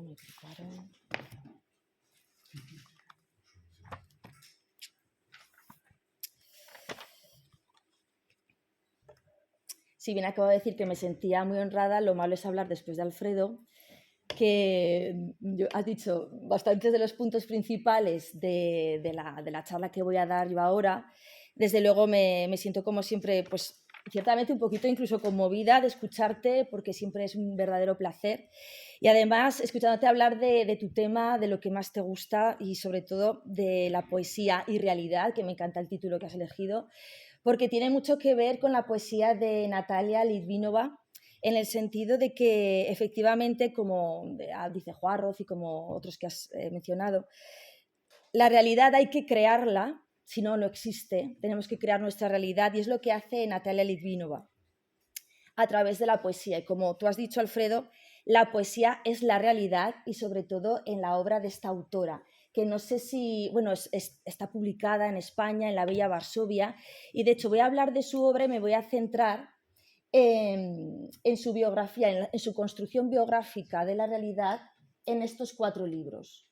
me preparo. Si bien acabo de decir que me sentía muy honrada, lo malo es hablar después de Alfredo, que has dicho bastantes de los puntos principales de la charla que voy a dar yo ahora. Desde luego me siento como siempre, pues ciertamente un poquito incluso conmovida de escucharte, porque siempre es un verdadero placer. Y además, escuchándote hablar de tu tema, de lo que más te gusta y sobre todo de la poesía y realidad, que me encanta el título que has elegido, porque tiene mucho que ver con la poesía de Natalia Litvinova, en el sentido de que efectivamente, como dice Juarroz y como otros que has mencionado, la realidad hay que crearla, si no, no existe, tenemos que crear nuestra realidad y es lo que hace Natalia Litvinova a través de la poesía. Y como tú has dicho, Alfredo, la poesía es la realidad y sobre todo en la obra de esta autora, que no sé si, bueno, está publicada en España, en la Bella Varsovia, y de hecho voy a hablar de su obra y me voy a centrar en su biografía, en su construcción biográfica de la realidad en estos 4 libros.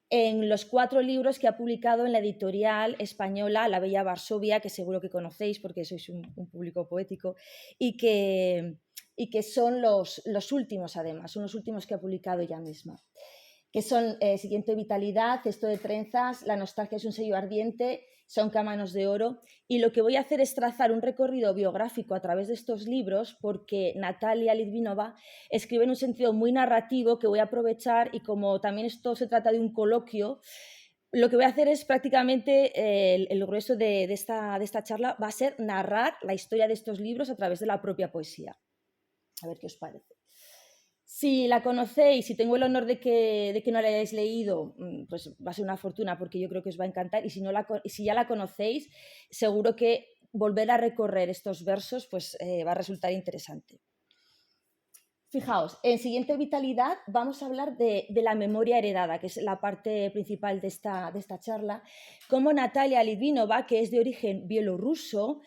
En los 4 libros que ha publicado en la editorial española La Bella Varsovia, que seguro que conocéis porque sois un público poético, y que son los últimos, además, son los últimos que ha publicado ella misma, que son Siguiente Vitalidad, Cesto de Trenzas, La Nostalgia es un sello ardiente, Son Cámanos de Oro, y lo que voy a hacer es trazar un recorrido biográfico a través de estos libros porque Natalia Litvinova escribe en un sentido muy narrativo que voy a aprovechar, y como también esto se trata de un coloquio, lo que voy a hacer es prácticamente el grueso de esta charla va a ser narrar la historia de estos libros a través de la propia poesía. A ver qué os parece. Si la conocéis, si tengo el honor de que no la hayáis leído, pues va a ser una fortuna porque yo creo que os va a encantar, y si ya la conocéis, seguro que volver a recorrer estos versos pues, va a resultar interesante. Fijaos, en Siguiente Vitalidad vamos a hablar de la memoria heredada, que es la parte principal de esta charla, cómo Natalia Litvinova, que es de origen bielorruso,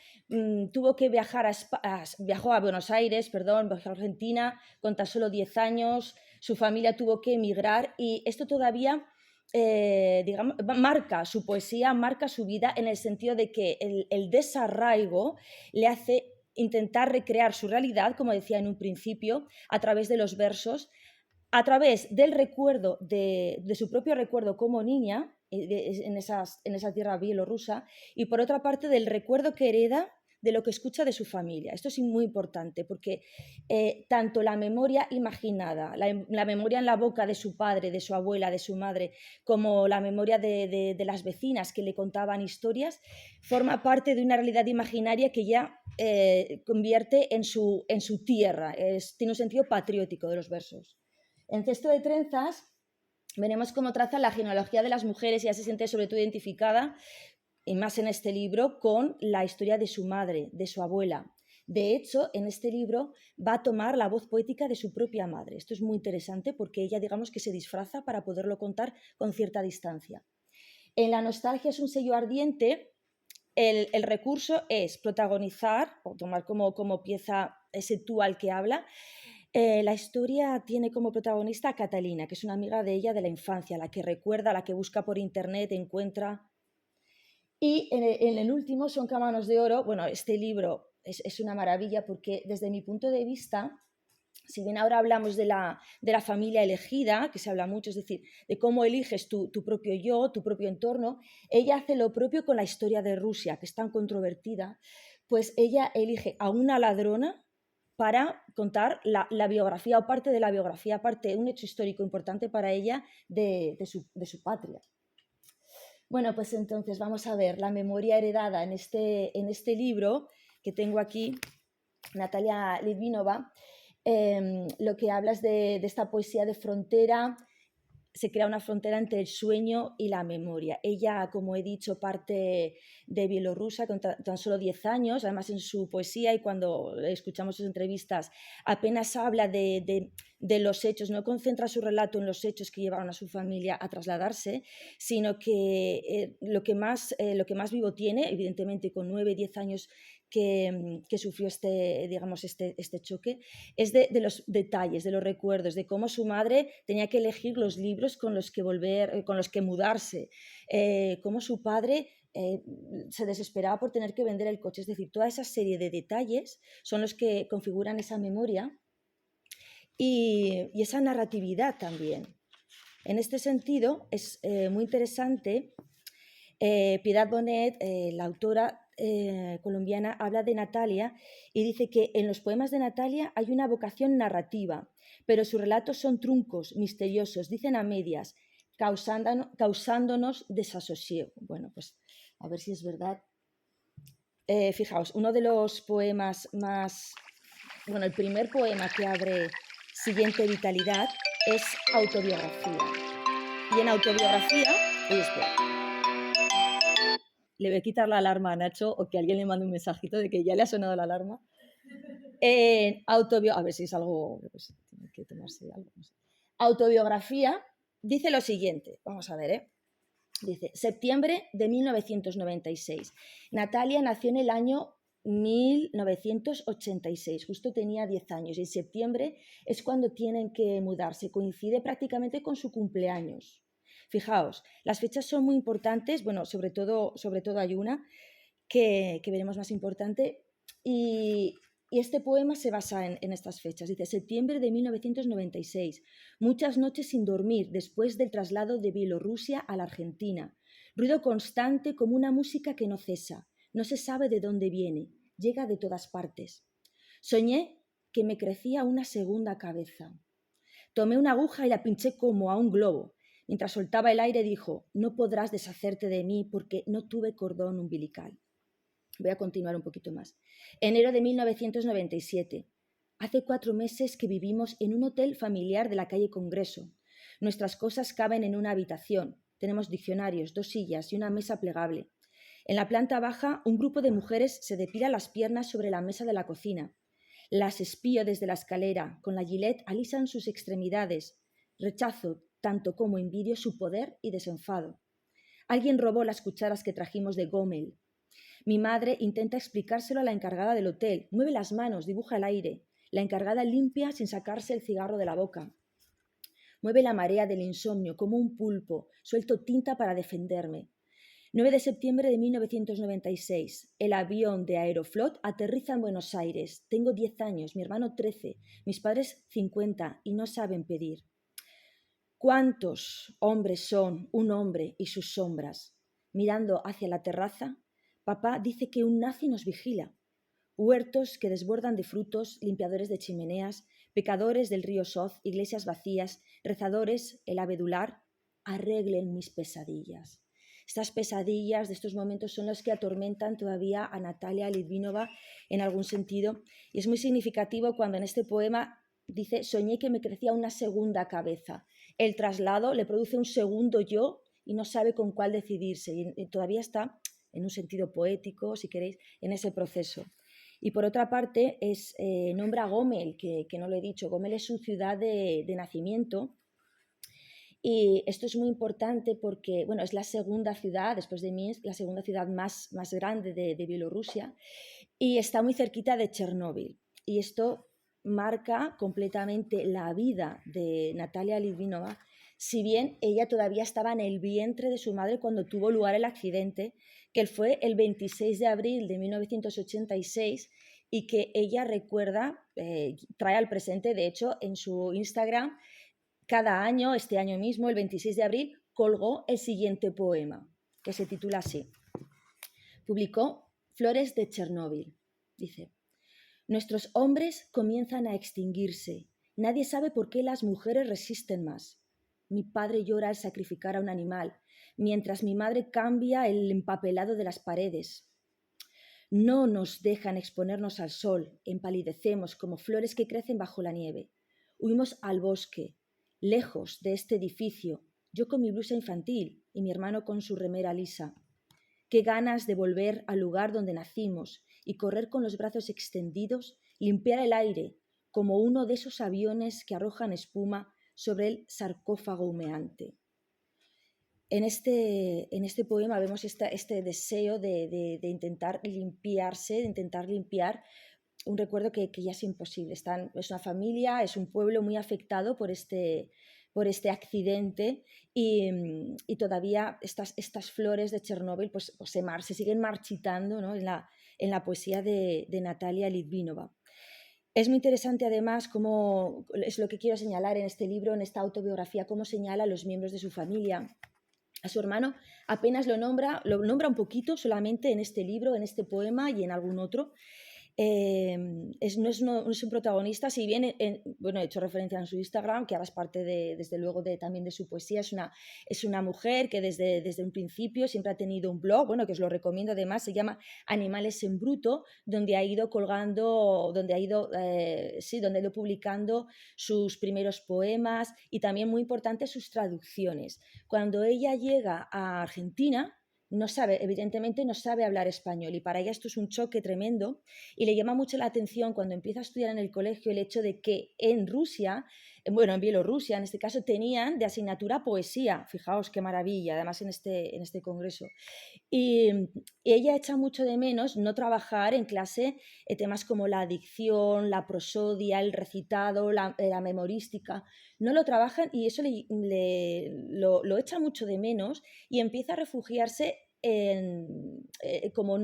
tuvo que viajó a Buenos Aires, viajó a Argentina con tan solo 10 años, su familia tuvo que emigrar y esto todavía digamos, marca su poesía, marca su vida en el sentido de que el desarraigo le hace intentar recrear su realidad, como decía en un principio, a través de los versos, a través del recuerdo, de su propio recuerdo como niña en esa tierra bielorrusa, y por otra parte del recuerdo que hereda de lo que escucha de su familia. Esto es muy importante porque tanto la memoria imaginada, la memoria en la boca de su padre, de su abuela, de su madre, como la memoria de las vecinas que le contaban historias, forma parte de una realidad imaginaria que ya convierte en su tierra. Tiene un sentido patriótico de los versos. En Cesto de Trenzas veremos cómo traza la genealogía de las mujeres y ya se siente sobre todo identificada, y más en este libro, con la historia de su madre, de su abuela. De hecho, en este libro va a tomar la voz poética de su propia madre. Esto es muy interesante porque ella, digamos, que se disfraza para poderlo contar con cierta distancia. En La Nostalgia es un sello ardiente, el recurso es protagonizar o tomar como pieza ese tú al que habla. La historia tiene como protagonista a Catalina, que es una amiga de ella de la infancia, la que recuerda, la que busca por internet, encuentra. Y en el último, Son Cámanos de Oro. Bueno, este libro es una maravilla porque desde mi punto de vista, si bien ahora hablamos de la familia elegida, que se habla mucho, es decir, de cómo eliges tu propio yo, tu propio entorno, ella hace lo propio con la historia de Rusia, que es tan controvertida, pues ella elige a una ladrona para contar la biografía o parte de la biografía, parte de un hecho histórico importante para ella de su patria. Bueno, pues entonces vamos a ver la memoria heredada en este libro que tengo aquí, Natalia Litvinova. Lo que habla es de esta poesía de frontera. Se crea una frontera entre el sueño y la memoria. Ella, como he dicho, parte de Bielorrusia con tan solo 10 años, además en su poesía y cuando escuchamos sus entrevistas apenas habla de de los hechos, no concentra su relato en los hechos que llevaron a su familia a trasladarse, sino que lo que más vivo tiene, evidentemente con 9, 10 años que sufrió este choque, es de los detalles, de los recuerdos, de cómo su madre tenía que elegir los libros con los que con los que mudarse, cómo su padre se desesperaba por tener que vender el coche. Es decir, toda esa serie de detalles son los que configuran esa memoria y esa narratividad también. En este sentido, es muy interesante, Piedad Bonet, la autora colombiana, habla de Natalia y dice que en los poemas de Natalia hay una vocación narrativa, pero sus relatos son truncos, misteriosos, dicen a medias, causándonos desasosiego. Bueno, pues a ver si es verdad. Fijaos, uno de los poemas más... Bueno, el primer poema que abre Siguiente Vitalidad es Autobiografía. Y en Autobiografía... Oye, espera. Le voy a quitar la alarma a Nacho o que alguien le mande un mensajito de que ya le ha sonado la alarma. A ver si es algo... Pues, tiene que tomarse algo. No sé. Autobiografía dice lo siguiente. Vamos a ver, Dice, septiembre de 1996. Natalia nació en el año 1986, justo tenía 10 años, y en septiembre es cuando tienen que mudarse, coincide prácticamente con su cumpleaños. Fijaos, las fechas son muy importantes, bueno, sobre todo hay una que veremos más importante, y este poema se basa en estas fechas. Dice, septiembre de 1996, muchas noches sin dormir después del traslado de Bielorrusia a la Argentina. Ruido constante como una música que no cesa. No se sabe de dónde viene. Llega de todas partes. Soñé que me crecía una segunda cabeza. Tomé una aguja y la pinché como a un globo. Mientras soltaba el aire dijo, no podrás deshacerte de mí porque no tuve cordón umbilical. Voy a continuar un poquito más. Enero de 1997. Hace 4 meses que vivimos en un hotel familiar de la calle Congreso. Nuestras cosas caben en una habitación. Tenemos diccionarios, 2 sillas y una mesa plegable. En la planta baja, un grupo de mujeres se depila las piernas sobre la mesa de la cocina. Las espío desde la escalera. Con la gilet alisan sus extremidades. Rechazo, tanto como envidio, su poder y desenfado. Alguien robó las cucharas que trajimos de Gómel. Mi madre intenta explicárselo a la encargada del hotel. Mueve las manos, dibuja el aire. La encargada limpia sin sacarse el cigarro de la boca. Mueve la marea del insomnio como un pulpo. Suelto tinta para defenderme. 9 de septiembre de 1996. El avión de Aeroflot aterriza en Buenos Aires. Tengo 10 años, mi hermano 13, mis padres 50 y no saben pedir. ¿Cuántos hombres son un hombre y sus sombras? Mirando hacia la terraza, papá dice que un nazi nos vigila. Huertos que desbordan de frutos, limpiadores de chimeneas, pecadores del río Soz, iglesias vacías, rezadores, el abedular, arreglen mis pesadillas. Estas pesadillas de estos momentos son los que atormentan todavía a Natalia Litvinova en algún sentido. Y es muy significativo cuando en este poema dice, soñé que me crecía una segunda cabeza. El traslado le produce un segundo yo y no sabe con cuál decidirse. Y todavía está, en un sentido poético, si queréis, en ese proceso. Y por otra parte, nombra a Gómel, que no lo he dicho. Gómel es su ciudad de nacimiento. Y esto es muy importante porque, bueno, es la segunda ciudad, después de Minsk, la segunda ciudad más grande de Bielorrusia y está muy cerquita de Chernóbil. Y esto marca completamente la vida de Natalia Litvinova, si bien ella todavía estaba en el vientre de su madre cuando tuvo lugar el accidente, que fue el 26 de abril de 1986 y que ella recuerda, trae al presente, de hecho, en su Instagram. Cada año, este año mismo, el 26 de abril, colgó el siguiente poema, que se titula así. Publicó Flores de Chernóbil. Dice, nuestros hombres comienzan a extinguirse. Nadie sabe por qué las mujeres resisten más. Mi padre llora al sacrificar a un animal, mientras mi madre cambia el empapelado de las paredes. No nos dejan exponernos al sol, empalidecemos como flores que crecen bajo la nieve. Huimos al bosque, lejos de este edificio, yo con mi blusa infantil y mi hermano con su remera lisa. Qué ganas de volver al lugar donde nacimos y correr con los brazos extendidos, limpiar el aire, como uno de esos aviones que arrojan espuma sobre el sarcófago humeante. En este poema vemos este deseo de intentar limpiarse, de intentar limpiar un recuerdo que ya es imposible. Es una familia, es un pueblo muy afectado por este accidente y todavía estas flores de Chernóbil pues se siguen marchitando, ¿no? en la poesía de Natalia Litvinova. Es muy interesante además cómo, es lo que quiero señalar en este libro, en esta autobiografía, cómo señala a los miembros de su familia. A su hermano apenas lo nombra un poquito solamente en este libro, en este poema y en algún otro. No es un protagonista, si bien he hecho referencia en su Instagram, que ahora es parte desde luego también de su poesía. Es una mujer que desde un principio siempre ha tenido un blog, que os lo recomiendo además, se llama Animales en Bruto, donde ha ido colgando, donde ha ido publicando sus primeros poemas y también, muy importante, sus traducciones. Cuando ella llega a Argentina, evidentemente no sabe hablar español y para ella esto es un choque tremendo y le llama mucho la atención cuando empieza a estudiar en el colegio el hecho de que en Rusia, en Bielorrusia en este caso, tenían de asignatura poesía. Fijaos qué maravilla, además en este congreso. Y ella echa mucho de menos no trabajar en clase temas como la dicción, la prosodia, el recitado, la memorística. No lo trabajan y eso lo echa mucho de menos y empieza a refugiarse como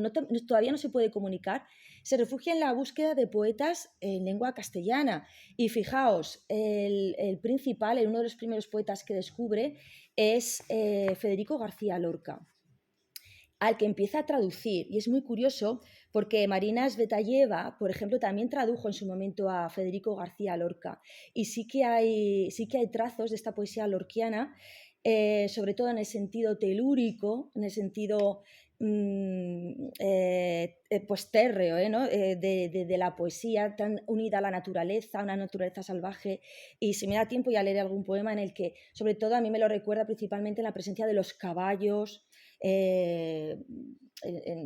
todavía no se puede comunicar, se refugia en la búsqueda de poetas en lengua castellana. Y fijaos, el principal, uno de los primeros poetas que descubre es Federico García Lorca, al que empieza a traducir. Y es muy curioso porque Marina Svetaeva, por ejemplo, también tradujo en su momento a Federico García Lorca. Y sí que hay trazos de esta poesía lorquiana, sobre todo en el sentido telúrico, en el sentido pues térreo, ¿no? de la poesía tan unida a la naturaleza, a una naturaleza salvaje. Y si me da tiempo ya leeré algún poema en el que, sobre todo, a mí me lo recuerda principalmente en la presencia de los caballos,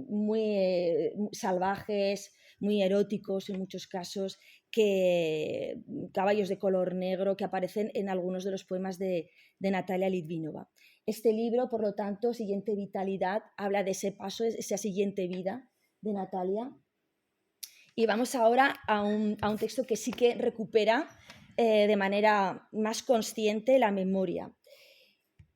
muy salvajes, muy eróticos en muchos casos, caballos de color negro que aparecen en algunos de los poemas de Natalia Litvinova. Este libro, por lo tanto, Siguiente Vitalidad, habla de ese paso, esa siguiente vida de Natalia. Y vamos ahora a un texto que sí que recupera de manera más consciente la memoria.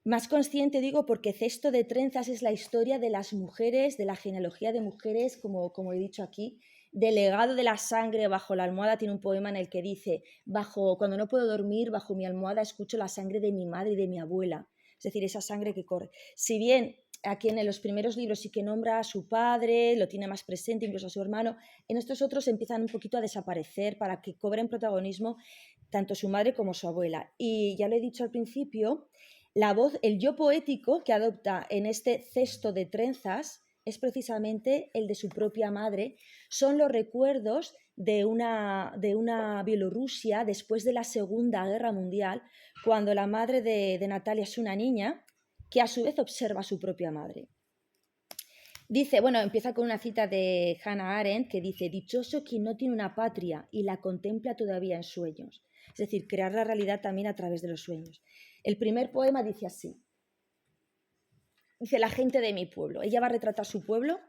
Más consciente, digo, porque Cesto de Trenzas es la historia de las mujeres, de la genealogía de mujeres, como he dicho aquí. Del legado de la sangre bajo la almohada tiene un poema en el que dice: cuando no puedo dormir, bajo mi almohada escucho la sangre de mi madre y de mi abuela. Es decir, esa sangre que corre. Si bien aquí en los primeros libros sí que nombra a su padre, lo tiene más presente, incluso a su hermano, en estos otros empiezan un poquito a desaparecer para que cobren protagonismo tanto su madre como su abuela. Y ya lo he dicho al principio, la voz, el yo poético que adopta en este cesto de trenzas es precisamente el de su propia madre. Son los recuerdos de una Bielorrusia después de la Segunda Guerra Mundial, cuando la madre de Natalia es una niña que a su vez observa a su propia madre. Dice, empieza con una cita de Hannah Arendt que dice: dichoso quien no tiene una patria y la contempla todavía en sueños. Es decir, crear la realidad también a través de los sueños. El primer poema dice así. Dice: la gente de mi pueblo. Ella va a retratar su pueblo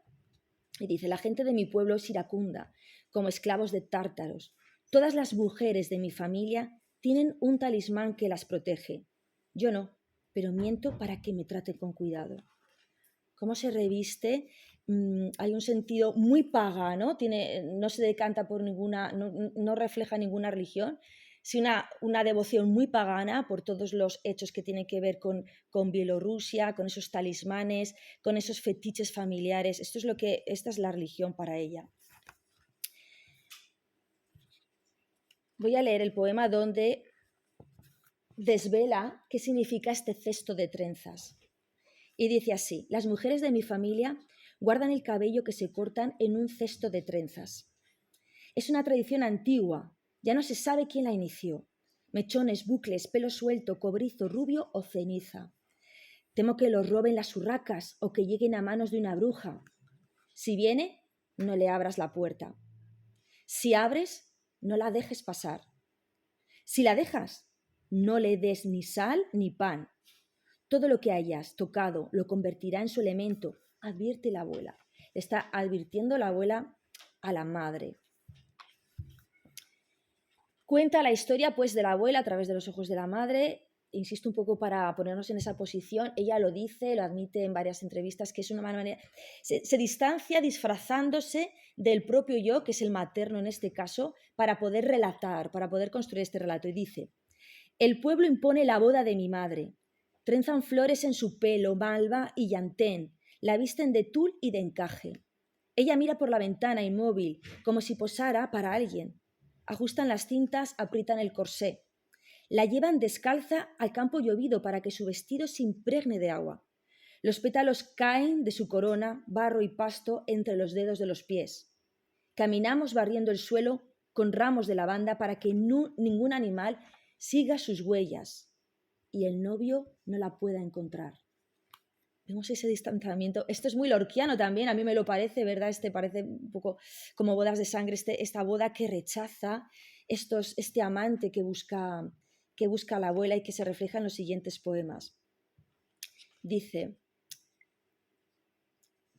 y dice: la gente de mi pueblo es iracunda, como esclavos de tártaros. Todas las mujeres de mi familia tienen un talismán que las protege. Yo no, pero miento para que me traten con cuidado. Cómo se reviste, hay un sentido muy pagano, no se decanta por ninguna, no refleja ninguna religión, sino una devoción muy pagana por todos los hechos que tienen que ver con Bielorrusia, con esos talismanes, con esos fetiches familiares. Esta es la religión para ella. Voy a leer el poema donde desvela qué significa este cesto de trenzas. Y dice así: las mujeres de mi familia guardan el cabello que se cortan en un cesto de trenzas. Es una tradición antigua, ya no se sabe quién la inició. Mechones, bucles, pelo suelto, cobrizo, rubio o ceniza. Temo que los roben las urracas o que lleguen a manos de una bruja. Si viene, no le abras la puerta. Si abres, no la dejes pasar. Si la dejas, no le des ni sal ni pan. Todo lo que hayas tocado lo convertirá en su elemento, advierte la abuela. Está advirtiendo la abuela a la madre. Cuenta la historia pues de la abuela a través de los ojos de la madre. Insisto un poco para ponernos en esa posición. Ella lo dice, lo admite en varias entrevistas, que es una manera... Se distancia disfrazándose del propio yo, que es el materno en este caso, para poder relatar, para poder construir este relato. Y dice: el pueblo impone la boda de mi madre. Trenzan flores en su pelo, malva y llantén. La visten de tul y de encaje. Ella mira por la ventana inmóvil, como si posara para alguien. Ajustan las cintas, aprietan el corsé. La llevan descalza al campo llovido para que su vestido se impregne de agua. Los pétalos caen de su corona, barro y pasto entre los dedos de los pies. Caminamos barriendo el suelo con ramos de lavanda para que ningún animal siga sus huellas y el novio no la pueda encontrar. Vemos ese distanciamiento. Esto es muy lorquiano también, a mí me lo parece, ¿verdad? Parece un poco como Bodas de Sangre, esta boda que rechaza este amante que busca a la abuela y que se refleja en los siguientes poemas. Dice: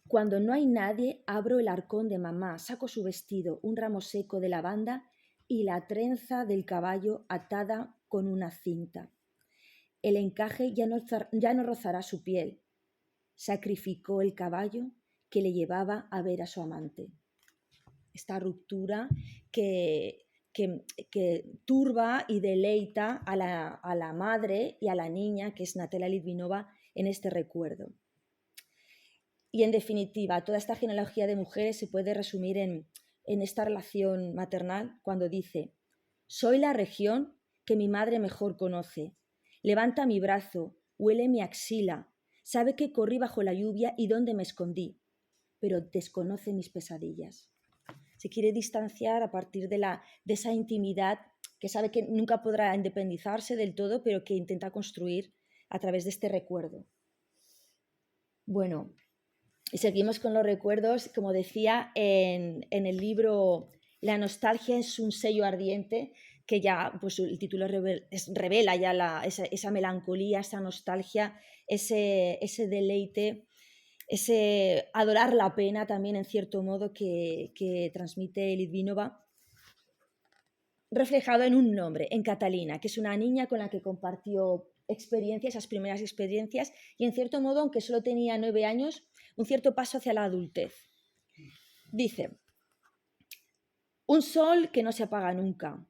cuando no hay nadie, abro el arcón de mamá, saco su vestido, un ramo seco de lavanda y la trenza del caballo atada con una cinta. El encaje ya no rozará su piel. Sacrificó el caballo que le llevaba a ver a su amante. Esta ruptura que turba y deleita a la madre y a la niña, que es Natalia Litvinova, en este recuerdo. Y en definitiva, toda esta genealogía de mujeres se puede resumir en esta relación maternal cuando dice: soy la región que mi madre mejor conoce. Levanta mi brazo, huele mi axila, sabe que corrí bajo la lluvia y dónde me escondí, pero desconoce mis pesadillas. Se quiere distanciar a partir de esa intimidad que sabe que nunca podrá independizarse del todo, pero que intenta construir a través de este recuerdo. Bueno, y seguimos con los recuerdos. Como decía, en el libro La nostalgia es un sello ardiente, que ya pues el título revela ya esa melancolía, esa nostalgia, ese deleite, ese adorar la pena también en cierto modo que transmite Litvinova, reflejado en un nombre, en Catalina, que es una niña con la que compartió esas primeras experiencias, y en cierto modo, aunque solo tenía 9 años, un cierto paso hacia la adultez. Dice: un sol que no se apaga nunca,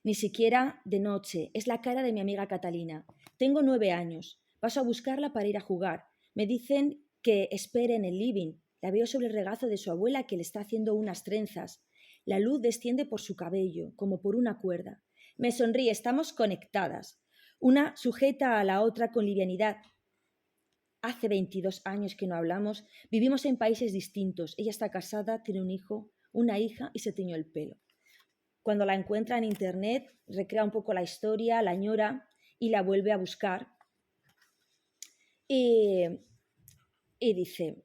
ni siquiera de noche, es la cara de mi amiga Catalina. Tengo 9 años, paso a buscarla para ir a jugar. Me dicen que espere en el living. La veo sobre el regazo de su abuela, que le está haciendo unas trenzas. La luz desciende por su cabello, como por una cuerda. Me sonríe, estamos conectadas. Una sujeta a la otra con livianidad. Hace 22 años que no hablamos, vivimos en países distintos. Ella está casada, tiene un hijo, una hija y se tiñó el pelo. Cuando la encuentra en internet, recrea un poco la historia, la añora y la vuelve a buscar. Y dice: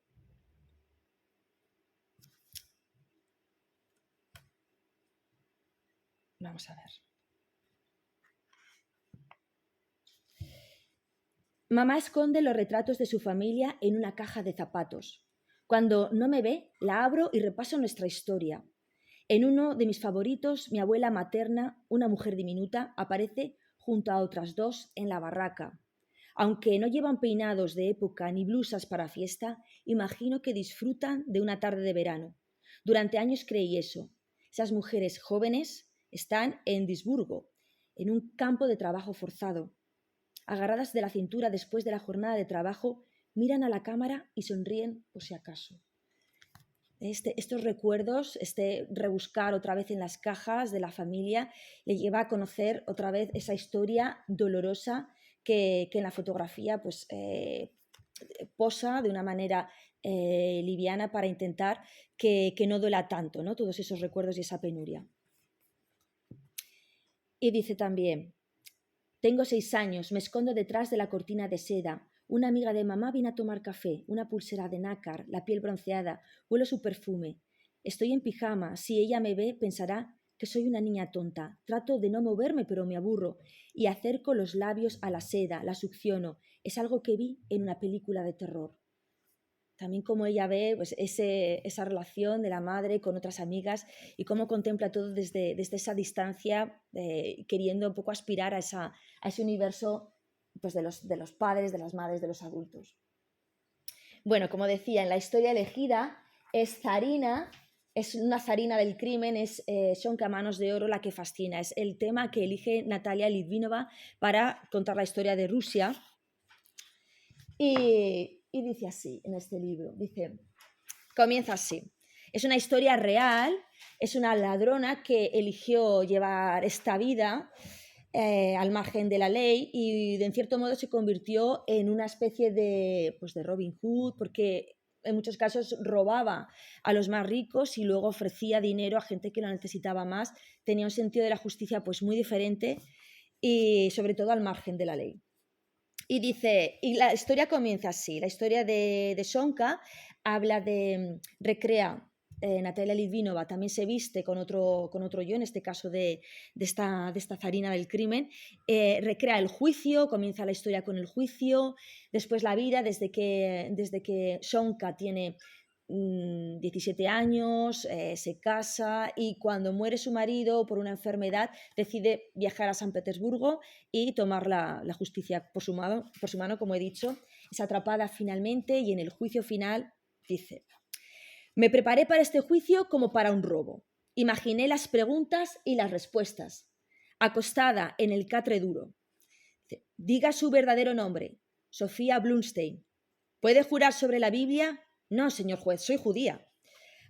vamos a ver. Mamá esconde los retratos de su familia en una caja de zapatos. Cuando no me ve, la abro y repaso nuestra historia. En uno de mis favoritos, mi abuela materna, una mujer diminuta, aparece junto a otras 2 en la barraca. Aunque no llevan peinados de época ni blusas para fiesta, imagino que disfrutan de una tarde de verano. Durante años creí eso. Esas mujeres jóvenes están en Duisburgo, en un campo de trabajo forzado. Agarradas de la cintura después de la jornada de trabajo, miran a la cámara y sonríen por si acaso. Estos recuerdos, rebuscar otra vez en las cajas de la familia, le lleva a conocer otra vez esa historia dolorosa que en la fotografía pues, posa de una manera liviana para intentar que no duela tanto, ¿no? Todos esos recuerdos y esa penuria. Y dice también: tengo 6 años, me escondo detrás de la cortina de seda. Una amiga de mamá viene a tomar café, una pulsera de nácar, la piel bronceada, huelo su perfume. Estoy en pijama, si ella me ve pensará que soy una niña tonta. Trato de no moverme, pero me aburro. Y acerco los labios a la seda, la succiono. Es algo que vi en una película de terror. También como ella ve pues, esa relación de la madre con otras amigas y cómo contempla todo desde esa distancia, queriendo un poco aspirar a ese universo pues, de los padres, de las madres, de los adultos. Bueno, como decía, en la historia elegida es Zarina, es una zarina del crimen, es Shonka Manos de Oro la que fascina. Es el tema que elige Natalia Litvinova para contar la historia de Rusia. Y dice así en este libro, comienza así. Es una historia real, es una ladrona que eligió llevar esta vida al margen de la ley y en cierto modo se convirtió en una especie de Robin Hood, porque en muchos casos robaba a los más ricos y luego ofrecía dinero a gente que lo necesitaba más. Tenía un sentido de la justicia pues muy diferente y sobre todo al margen de la ley. Y dice, y la historia comienza así, la historia de Shonka habla recrea, Natalia Litvinova también se viste con otro yo, en este caso de esta zarina del crimen, recrea el juicio, comienza la historia con el juicio, después la vida desde que Shonka tiene 17 años, se casa y cuando muere su marido por una enfermedad decide viajar a San Petersburgo y tomar la justicia por su mano, como he dicho. Es atrapada finalmente y en el juicio final dice: me preparé para este juicio como para un robo. Imaginé las preguntas y las respuestas. Acostada en el catre duro. Diga su verdadero nombre, Sofía Blumstein. ¿Puede jurar sobre la Biblia? No, señor juez, soy judía.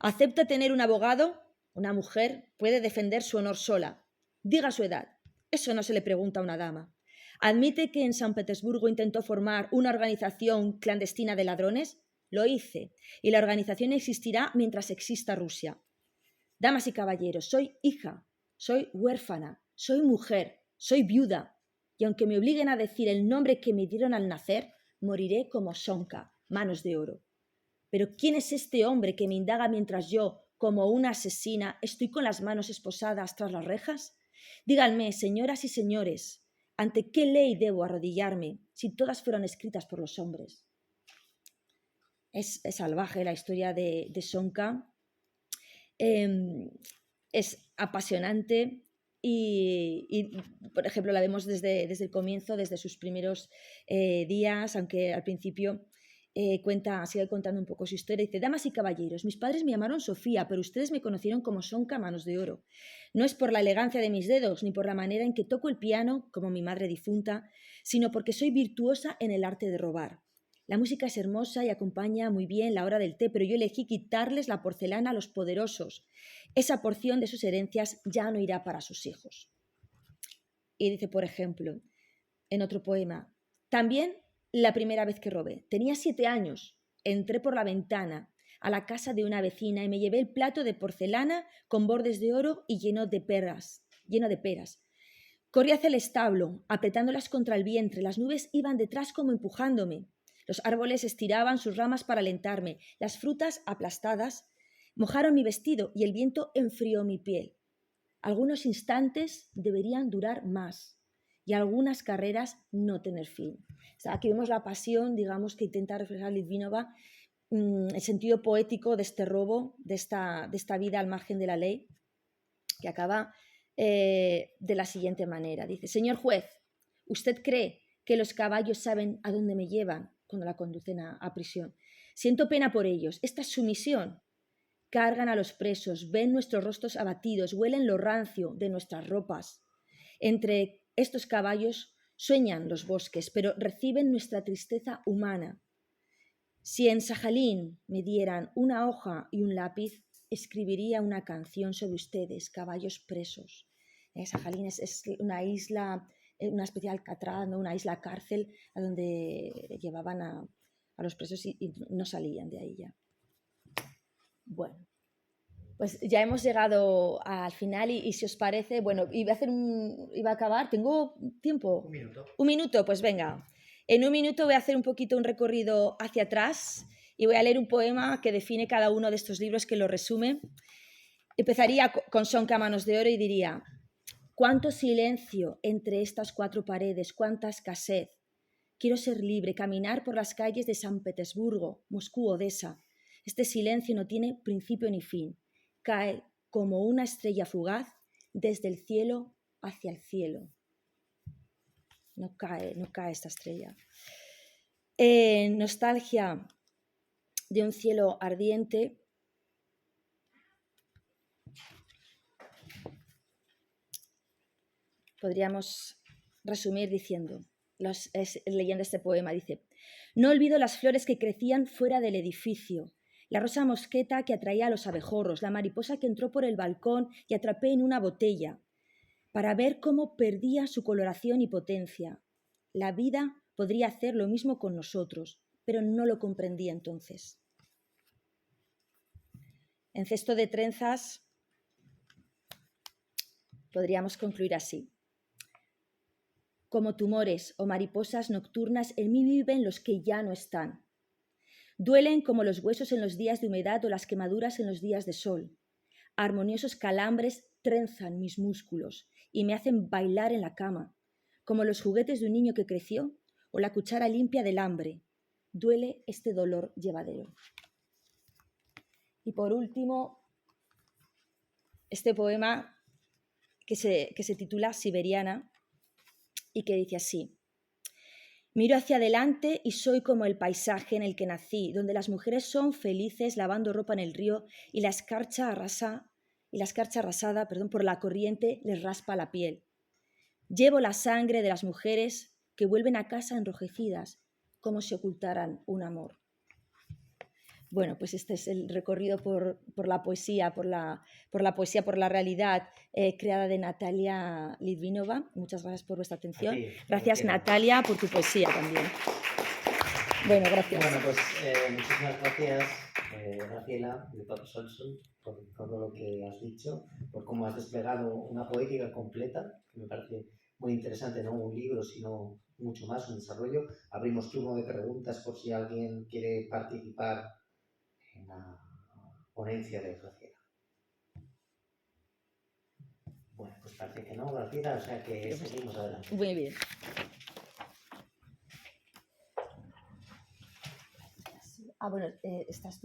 ¿Acepta tener un abogado? Una mujer puede defender su honor sola. Diga su edad. Eso no se le pregunta a una dama. ¿Admite que en San Petersburgo intentó formar una organización clandestina de ladrones? Lo hice, y la organización existirá mientras exista Rusia. Damas y caballeros, soy hija, soy huérfana, soy mujer, soy viuda, y aunque me obliguen a decir el nombre que me dieron al nacer, moriré como Shonka, Manos de Oro. Pero ¿quién es este hombre que me indaga mientras yo, como una asesina, estoy con las manos esposadas tras las rejas? Díganme, señoras y señores, ¿ante qué ley debo arrodillarme si todas fueron escritas por los hombres? Es salvaje la historia de Shonka, es apasionante y, por ejemplo, la vemos desde el comienzo, desde sus primeros días, aunque al principio sigue contando un poco su historia. Dice: damas y caballeros, mis padres me llamaron Sofía, pero ustedes me conocieron como Shonka Manos de Oro. No es por la elegancia de mis dedos, ni por la manera en que toco el piano, como mi madre difunta, sino porque soy virtuosa en el arte de robar. La música es hermosa y acompaña muy bien la hora del té, pero yo elegí quitarles la porcelana a los poderosos. Esa porción de sus herencias ya no irá para sus hijos. Y dice, por ejemplo, en otro poema, también la primera vez que robé. Tenía 7 años. Entré por la ventana a la casa de una vecina y me llevé el plato de porcelana con bordes de oro y lleno de peras. Corrí hacia el establo, apretándolas contra el vientre. Las nubes iban detrás como empujándome. Los árboles estiraban sus ramas para alentarme. Las frutas, aplastadas, mojaron mi vestido y el viento enfrió mi piel. Algunos instantes deberían durar más y algunas carreras no tener fin. O sea, aquí vemos la pasión, digamos, que intenta reflejar Litvinova, el sentido poético de este robo, de esta vida al margen de la ley, que acaba de la siguiente manera. Dice: señor juez, ¿usted cree que los caballos saben a dónde me llevan cuando la conducen a prisión? Siento pena por ellos. Esta es su misión. Cargan a los presos, ven nuestros rostros abatidos, huelen lo rancio de nuestras ropas. Entre estos caballos sueñan los bosques, pero reciben nuestra tristeza humana. Si en Sajalín me dieran una hoja y un lápiz, escribiría una canción sobre ustedes, caballos presos. Sajalín es una isla, una especie de Alcatraz, ¿no? Una isla cárcel a donde llevaban a los presos y no salían de ahí ya. Bueno, pues ya hemos llegado al final y si os parece, bueno, iba a acabar, ¿tengo tiempo? 1 minuto. 1 minuto, pues venga. En 1 minuto voy a hacer un poquito un recorrido hacia atrás y voy a leer un poema que define cada uno de estos libros, que lo resume. Empezaría con Son Cámanos de Oro y diría: cuánto silencio entre estas cuatro paredes, cuánta escasez. Quiero ser libre, caminar por las calles de San Petersburgo, Moscú, Odessa. Este silencio no tiene principio ni fin. Cae como una estrella fugaz desde el cielo hacia el cielo. No cae esta estrella. Nostalgia de un cielo ardiente. Podríamos resumir diciendo, leyendo este poema, dice: no olvido las flores que crecían fuera del edificio, la rosa mosqueta que atraía a los abejorros, la mariposa que entró por el balcón y atrapé en una botella, para ver cómo perdía su coloración y potencia. La vida podría hacer lo mismo con nosotros, pero no lo comprendí entonces. En Cesto de trenzas podríamos concluir así: como tumores o mariposas nocturnas, en mí viven los que ya no están. Duelen como los huesos en los días de humedad o las quemaduras en los días de sol. Armoniosos calambres trenzan mis músculos y me hacen bailar en la cama, como los juguetes de un niño que creció o la cuchara limpia del hambre. Duele este dolor llevadero. Y por último, este poema que se titula Siberiana y que dice así: miro hacia adelante y soy como el paisaje en el que nací, donde las mujeres son felices lavando ropa en el río y la escarcha arrasada por la corriente les raspa la piel. Llevo la sangre de las mujeres que vuelven a casa enrojecidas, como si ocultaran un amor. Bueno, pues este es el recorrido por la poesía, por la realidad creada de Natalia Litvinova. Muchas gracias por vuestra atención. Gracias, Natalia, por tu poesía también. Bueno, gracias. Bueno, pues muchísimas gracias, Graciela de Pop Solson, por todo lo que has dicho, por cómo has desplegado una poética completa, que me parece muy interesante, no un libro, sino mucho más, un desarrollo. Abrimos turno de preguntas por si alguien quiere participar en la ponencia de Graciela. Bueno, pues parece que no, Graciela, o sea que seguimos adelante. Muy bien. Bueno, estás tú.